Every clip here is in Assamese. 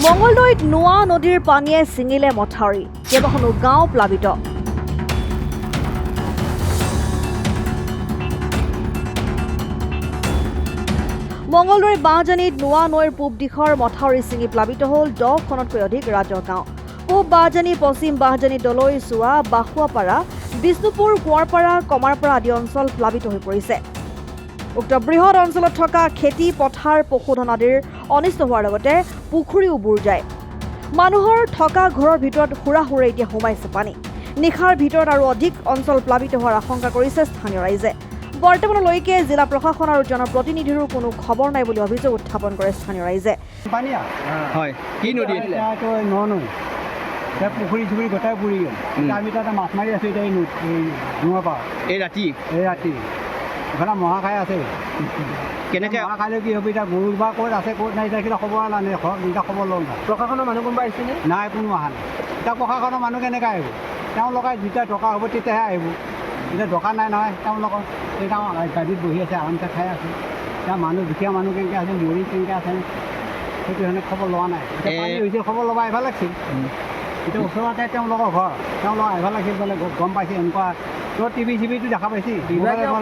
মঙ্গলদৈত নোৱা নদীৰ পানীয়ে ছিঙিলে মথাউৰি কেইবাখনো গাঁও প্লাবিত মঙ্গলদৈৰ বাঁহজানিত নোৱা নৈৰ পূব দিশৰ মথাউৰি ছিঙি প্লাবিত হ'ল 10খনতকৈ অধিক ৰাজহ গাঁও পূব বাঁহজানি পশ্চিম বাঁহজানি দলৈ চোৱা বাহুৱাপাৰা বিষ্ণুপুৰ কুঁৱাৰপাৰা কমাৰপাৰা আদি অঞ্চল প্লাবিত হৈ পৰিছে উক্ত বৃহৎ অঞ্চলত থকা খেতি পথাৰ পশুধন আদিৰ অনিষ্ট হোৱাৰ লগতে পুখুৰীও বুৰ যায় মানুহৰ থকা ঘৰৰ ভিতৰত হুৰাহুৰে এতিয়া সোমাইছে পানী নিশাৰ ভিতৰত আৰু অধিক অঞ্চল প্লাবিত হোৱাৰ আশংকা কৰিছে স্থানীয় ৰাইজে বৰ্তমানলৈকে জিলা প্ৰশাসন আৰু জনপ্ৰতিনিধিৰো কোনো খবৰ নাই বুলি অভিযোগ উত্থাপন কৰে স্থানীয় ৰাইজে হয় কি নদী পুখুৰী চুখুৰী গোটাই পুৰি গ'ল আমি তাতে মাছ মাৰি আছোঁ এতিয়া নোৱা পাওঁ এই ৰাতি এইফালে মহা খাই আছে কেনেকৈ মহা খালে কি হ'ব এতিয়া গৰু বা ক'ত আছে ক'ত নাই এতিয়া কিবা খবৰ নানে ঘৰত দুটা খবৰ লওঁ নাই প্ৰশাসনৰ মানুহ কোনোবা আহিছেনে নাই কোনো অহা নাই এতিয়া প্ৰশাসনৰ মানুহ কেনেকৈ আহিব তেওঁলোকে যেতিয়া টকা হ'ব তেতিয়াহে আহিব এতিয়া দোকান নাই নহয় তেওঁলোকৰ এতিয়া গাড়ীত বহি আছে আৰামছে খাই আছে এতিয়া মানুহ দুখীয়া মানুহ কেনেকৈ আছে মৰি কেনেকৈ আছে সেইটো ধৰণে খবৰ লোৱা নাই এতিয়া পানী হৈছে খবৰ ল'ব আহিব লাগিছিল এতিয়া ওচৰতে তেওঁলোকৰ ঘৰ তেওঁলোক আহিব লাগিছিল বোলে গম পাইছে এনেকুৱা তোৰ টিভি চিভিটো দেখা পাইছে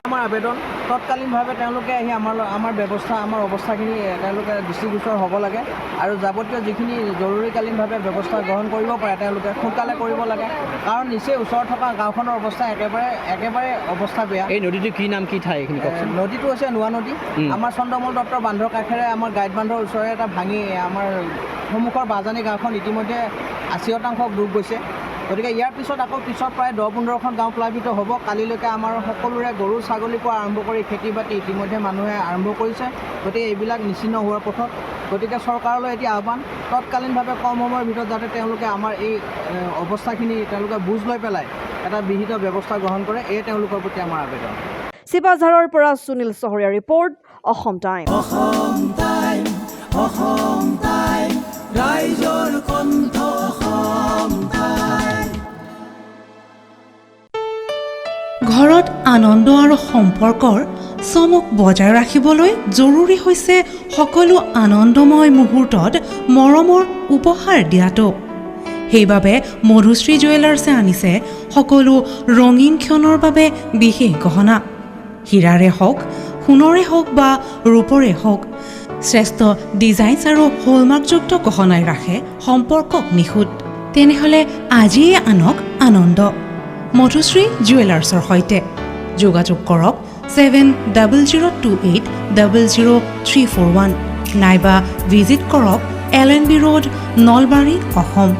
আমাৰ আবেদন তৎকালীনভাৱে তেওঁলোকে আহি আমাৰ ব্যৱস্থা আমাৰ অৱস্থাখিনি তেওঁলোকে দৃষ্টিগোচৰ হ'ব লাগে আৰু যাৱতীয় যিখিনি জৰুৰীকালীনভাৱে ব্যৱস্থা গ্ৰহণ কৰিব পাৰে তেওঁলোকে সোনকালে কৰিব লাগে কাৰণ নিচেই ওচৰত থকা গাঁওখনৰ অৱস্থা একেবাৰে অৱস্থা বেয়া এই নদীটো কি নাম কি ঠাই এইখিনি কওকচোন নদীটো হৈছে নোৱা নদী আমাৰ চন্দ্ৰমল দত্তৰ বান্ধৰ কাষেৰে আমাৰ গাইড বান্ধৰ ওচৰৰে এটা ভাঙি আমাৰ সন্মুখৰ বাজানী গাঁওখন ইতিমধ্যে 80% ডুব গৈছে গতিকে ইয়াৰ পিছত আকৌ প্ৰায় 10-15খন গাঁও প্লাবিত হ'ব কালিলৈকে আমাৰ সকলোৰে গৰু ছাগলীৰ পৰা আৰম্ভ কৰি খেতি বাতি ইতিমধ্যে মানুহে আৰম্ভ কৰিছে গতিকে এইবিলাক নিশ্চিন্ন হোৱাৰ পথত গতিকে চৰকাৰলৈ এতিয়া আহ্বান তৎকালীনভাৱে কম সময়ৰ ভিতৰত যাতে তেওঁলোকে আমাৰ এই অৱস্থাখিনি তেওঁলোকে বুজ লৈ পেলাই এটা বিহিত ব্যৱস্থা গ্ৰহণ কৰে এই তেওঁলোকৰ প্ৰতি আমাৰ আবেদন চিপাঝাৰৰ পৰা সুনীল চহৰীয়া ৰিপৰ্ট অসম টাইম ৰাইজৰ কণ্ঠ ঘৰত আনন্দ আৰু সম্পৰ্কৰ চমক বজাই ৰাখিবলৈ জৰুৰী হৈছে সকলো আনন্দময় মুহূৰ্তত মৰমৰ উপহাৰ দিয়াটো সেইবাবে মধুশ্ৰী জুৱেলাৰ্ছে আনিছে সকলো ৰঙীন ক্ষণৰ বাবে বিশেষ গহনা হীৰাৰে হওক সোণৰে হওক বা ৰূপৰে হওক শ্ৰেষ্ঠ ডিজাইনছ আৰু হলমাৰ্কযুক্ত গহনাই ৰাখে সম্পৰ্কক নিখুঁত তেনেহ'লে আজিয়ে আনক আনন্দ মধুশ্ৰী জুৱেলাৰ্ছৰ সৈতে যোগাযোগ কৰক 7028000341 নাইবা ভিজিট কৰক LNB ৰোড নলবাৰী অসম